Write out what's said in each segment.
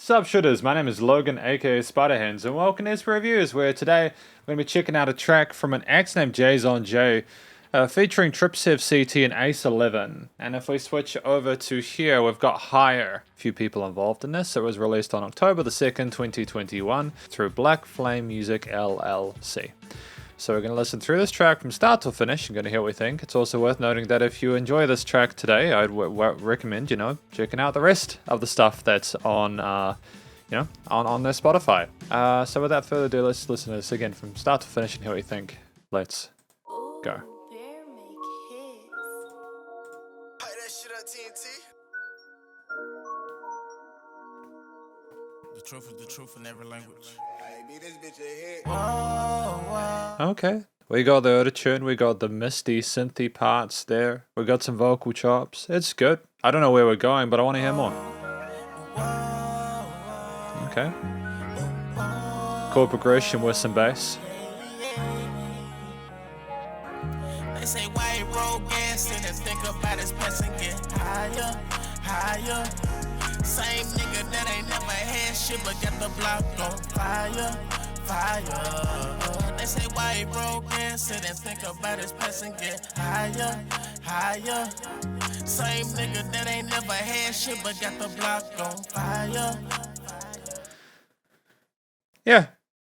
Sup Shredders, my name is Logan aka Spiderhands and welcome to SP Reviews, where today we're going to be checking out a track from an act named Jayzon J featuring TripSev CT and ACE11. And if we switch over to here, we've got Higher. A few people involved in this. It was released on October the 2nd, 2021 through Black Flame Music LLC. So we're going to listen through this track from start to finish and going to hear what we think. It's also worth noting that if you enjoy this track today, I'd recommend, checking out the rest of the stuff that's on, on their Spotify. So without further ado, let's listen to this again from start to finish and hear what you think. Let's go. The truth is the truth in every language. Okay, we got the auto-tune, we got the misty synthy parts there, we got some vocal chops. It's good. I don't know where we're going, but I want to hear more. Okay. Chord progression with some bass. They say why roll gas and think about his past and get higher, higher. Same nigga that ain't never had shit but got the block on fire, fire. They say why he broke and sit and think about his past and get higher, higher. Same nigga that ain't never had shit but got the block on fire. Yeah,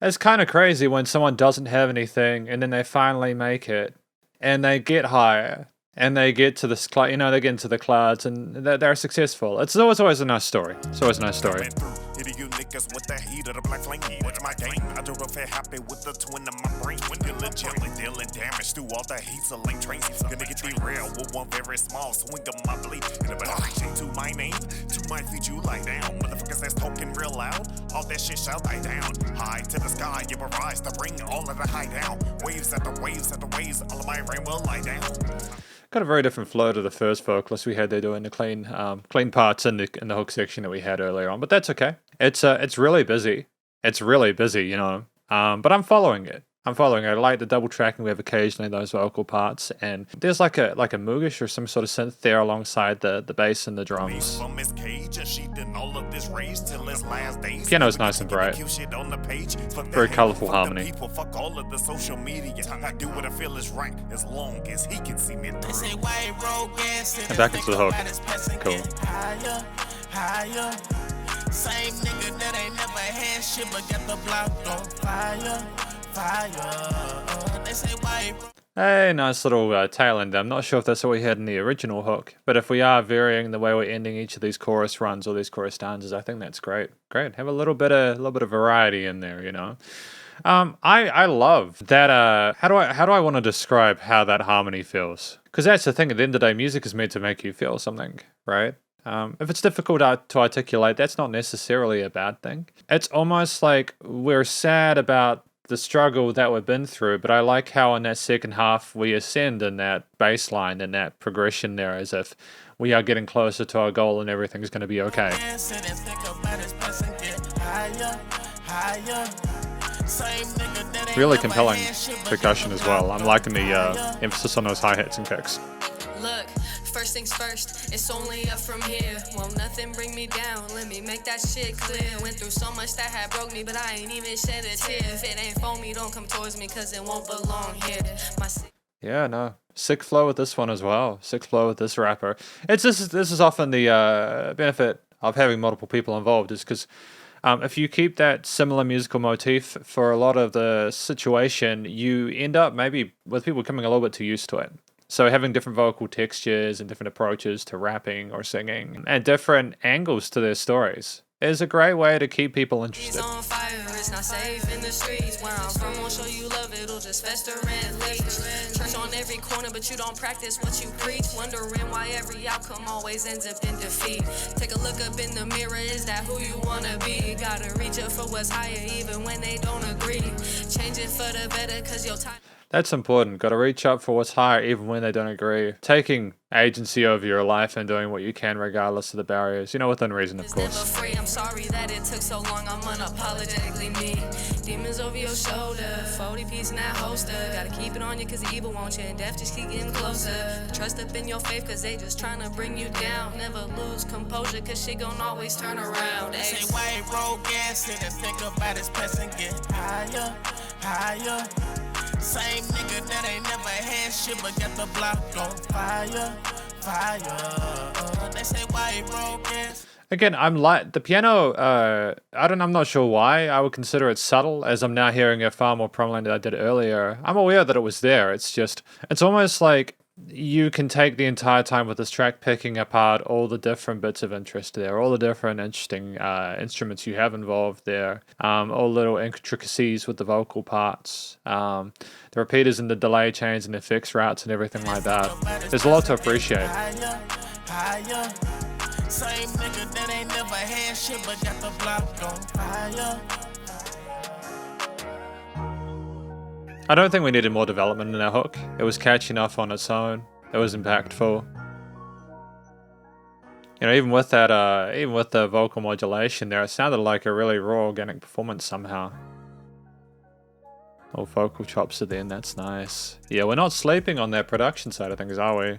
it's kind of crazy when someone doesn't have anything and then they finally make it and they get higher. And they get to this, they get into the clouds and they're successful. It's always a nice story. It's always a nice story. Hitting you niggas with the heat of the black flame. Watch my game. I do feel happy with the twin of my brain. When you legitly dealing damage through all the heats of link trains. Gonna get derailed with one very small swing of my blade. And if I change to my name, to my feet you lie down. Motherfuckers that's talking real loud. All that shit shall die down. High to the sky, you will rise to bring all of the high down. Waves at the waves at the waves. All of my rain will lie down. Got a very different flow to the first vocalist we had there doing the clean parts in the hook section that we had earlier on, but that's okay. It's really busy. It's really busy, but I'm following it. I like the double tracking. We have occasionally those vocal parts, and there's like a Moogish or some sort of synth there alongside the bass and the drums. Piano's nice and bright. Very colorful harmony. And back into the hook. Cool. Same nigga that ain't never had shit but got the block on fire. They say why. Hey, nice little tail end. I'm not sure if that's what we had in the original hook, but if we are varying the way we're ending each of these chorus runs or these chorus stanzas, I think that's great. Great, have a little bit of variety in there, I love that. How do I want to describe how that harmony feels? Because that's the thing. At the end of the day, music is meant to make you feel something, right? If it's difficult to articulate, that's not necessarily a bad thing. It's almost like we're sad about the struggle that we've been through, but I like how in that second half we ascend in that bass line and that progression there, as if we are getting closer to our goal and everything's going to be okay. Really compelling percussion as well. I'm liking the emphasis on those hi-hats and kicks. Look, first things first, it's only up from here. Won't nothing bring me down, let me make that shit clear. Went through so much that had broke me, but I ain't even shed a tear. If it ain't for me, don't come towards me, cause it won't belong here. Yeah, no. Sick flow with this one as well. Sick flow with this rapper. This is often the benefit of having multiple people involved, is because if you keep that similar musical motif for a lot of the situation, you end up maybe with people coming a little bit too used to it. So having different vocal textures and different approaches to rapping or singing and different angles to their stories is a great way to keep people interested. On fire, it's not safe in the streets. Where I'm from won't show you love, it'll just fester and leach. Church on every corner, but you don't practice what you preach. Wondering why every outcome always ends up in defeat. Take a look up in the mirror, is that who you wanna be? Gotta reach up for what's higher, even when they don't agree. Change it for the better, cause your time. That's important. Got to reach up for what's higher even when they don't agree. Taking agency over your life and doing what you can regardless of the barriers. Within reason, of course. Never free. I'm sorry that it took so long. I'm unapologetically me. Demons over your shoulder. 40 piece in that holster. Gotta keep it on you cause the evil wants you. And death just keep getting closer. Trust up in your faith cause they just trying to bring you down. Never lose composure cause shit gon' always turn around. They say white roll gas in and think about his past and get higher, higher. Same nigga that ain't never had shit but got the block on fire, fire. They say why he roll gas. Again, I'm like the piano. I'm not sure why I would consider it subtle, as I'm now hearing it far more prominently than I did earlier. I'm aware that it was there. It's almost like you can take the entire time with this track picking apart all the different bits of interest there, all the different interesting instruments you have involved there, all little intricacies with the vocal parts, the repeaters and the delay chains and effects routes and everything like that. There's a lot to appreciate. Same nigga that ain't never had shit but got the block on fire. I don't think we needed more development in our hook. It was catchy enough on its own. It was impactful. You know, even with that, even with the vocal modulation there, it sounded like a really raw, organic performance somehow. Oh, vocal chops at the end, that's nice. Yeah, we're not sleeping on that production side of things, are we?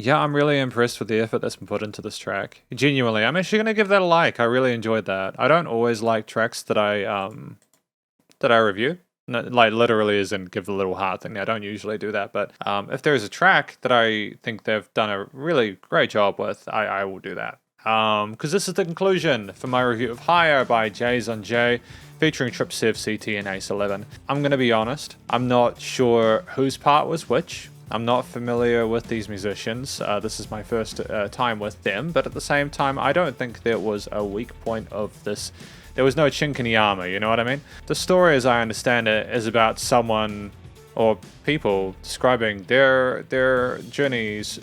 Yeah, I'm really impressed with the effort that's been put into this track. Genuinely, I'm actually going to give that a like. I really enjoyed that. I don't always like tracks that I review. No, like literally as in give the little heart thing. I don't usually do that. But if there is a track that I think they've done a really great job with, I will do that. Because this is the conclusion for my review of Higher by Jayzon J, featuring TripSev CT and ACE11. I'm going to be honest. I'm not sure whose part was which. I'm not familiar with these musicians. This is my first time with them, but at the same time, I don't think there was a weak point of this. There was no chink in the armor, you know what I mean? The story, as I understand it, is about someone or people describing their journeys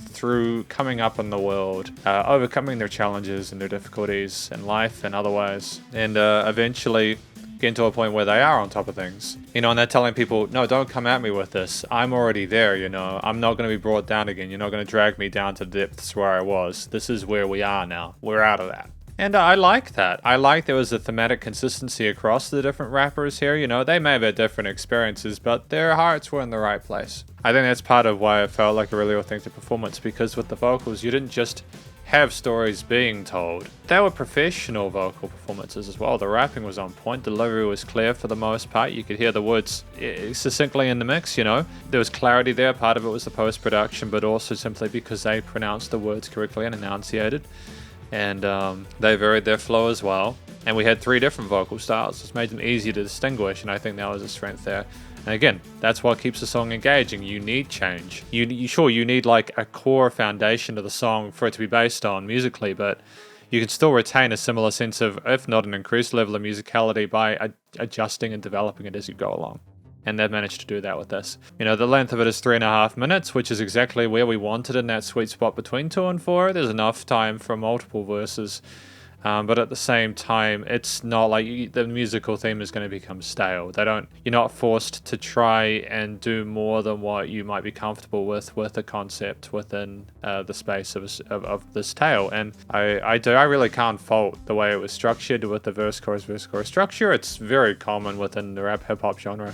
through coming up in the world, overcoming their challenges and their difficulties in life and otherwise, and eventually getting to a point where they are on top of things. You know, and they're telling people, no, don't come at me with this. I'm already there, you know. I'm not going to be brought down again. You're not going to drag me down to the depths where I was. This is where we are now. We're out of that. And I like that. I like there was a thematic consistency across the different rappers here. You know, they may have had different experiences, but their hearts were in the right place. I think that's part of why it felt like a really authentic performance, because with the vocals, you didn't just have stories being told. They were professional vocal performances as well. The rapping was on point, delivery was clear for the most part. You could hear the words succinctly in the mix, you know. There was clarity there. Part of it was the post-production, but also simply because they pronounced the words correctly and enunciated. And they varied their flow as well. And we had 3 different vocal styles, which made them easy to distinguish, and I think that was a strength there. And again, that's what keeps the song engaging. You need change. You need like a core foundation of the song for it to be based on musically, but you can still retain a similar sense of, if not an increased level of musicality, by adjusting and developing it as you go along. And they've managed to do that with this. You know, the length of it is 3.5 minutes, which is exactly where we wanted in that sweet spot between 2 and 4. There's enough time for multiple verses. But at the same time, it's not like the musical theme is going to become stale. You're not forced to try and do more than what you might be comfortable with a concept within the space of this tale. And I really can't fault the way it was structured with the verse chorus structure. It's very common within the rap hip hop genre.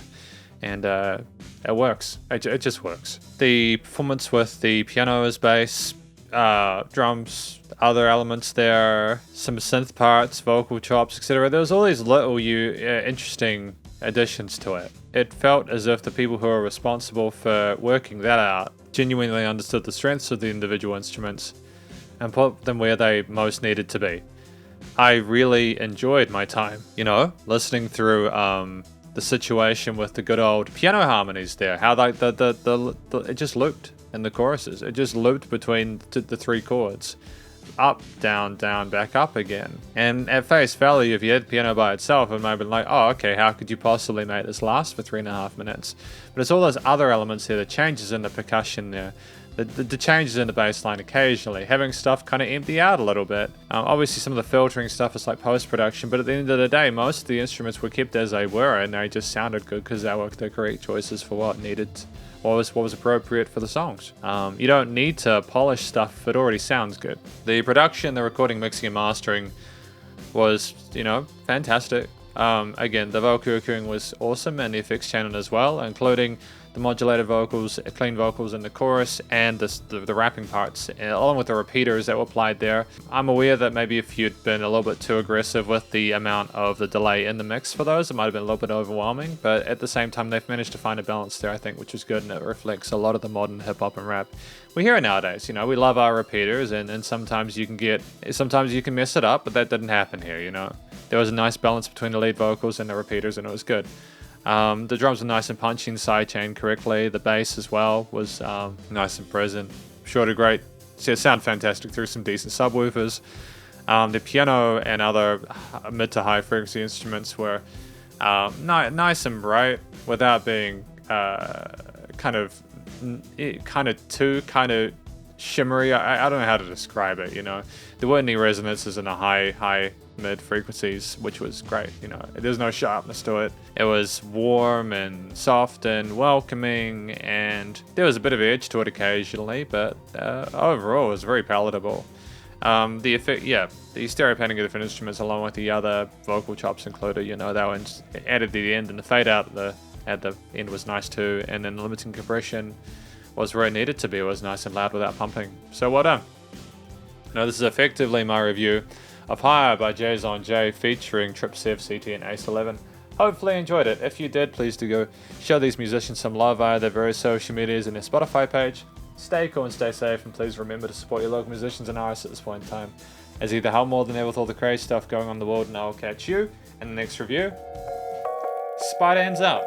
And it works. It just works. The performance with the piano as bass, drums, other elements there, some synth parts, vocal chops, etc. There was all these little interesting additions to it. It felt as if the people who are responsible for working that out genuinely understood the strengths of the individual instruments and put them where they most needed to be. I really enjoyed my time, you know, listening through the situation with the good old piano harmonies there, how it just looped in the choruses. It just looped between the 3 chords. Up, down, down, back up again. And at face value, if you had piano by itself, it might have been like, oh, okay, how could you possibly make this last for 3.5 minutes? But it's all those other elements here, the changes in the percussion there, the changes in the bass line occasionally, having stuff kind of empty out a little bit. Obviously, some of the filtering stuff is like post-production, but at the end of the day, most of the instruments were kept as they were, and they just sounded good because they were the correct choices for what was appropriate for the songs. You don't need to polish stuff if it already sounds good. The production, the recording, mixing, and mastering was, you know, fantastic. Again, the vocal EQing was awesome, and the effects channel as well, including the modulated vocals, clean vocals in the chorus, and the rapping parts, along with the repeaters that were applied there. I'm aware that maybe if you'd been a little bit too aggressive with the amount of the delay in the mix for those, it might have been a little bit overwhelming, but at the same time they've managed to find a balance there, I think, which is good, and it reflects a lot of the modern hip-hop and rap we hear it nowadays. You know, we love our repeaters, and sometimes you can mess it up, but that didn't happen here, you know. There was a nice balance between the lead vocals and the repeaters, and it was good. The drums were nice and punchy and sidechained correctly. The bass as well was nice and present. Sure to great. See, it sounded fantastic through some decent subwoofers. The piano and other mid to high frequency instruments were nice and bright without being kind of shimmery. I don't know how to describe it, you know. There weren't any resonances in the high mid frequencies, which was great, you know. There's no sharpness to it. It was warm and soft and welcoming, and there was a bit of edge to it occasionally, but overall it was very palatable. The effect, yeah, the stereo panning of different instruments along with the other vocal chops included, you know, that one added to the end, and the fade out at the end was nice too, and then the limiting compression was where it needed to be. It was nice and loud without pumping. So well done. Now this is effectively my review of Higher by Jayzon J featuring TripSev CT and ACE11. Hopefully you enjoyed it. If you did, please do go show these musicians some love via their various social medias and their Spotify page. Stay cool and stay safe, and please remember to support your local musicians and artists at this point in time, as either help more than ever with all the crazy stuff going on in the world, and I will catch you in the next review. Spiderhands out.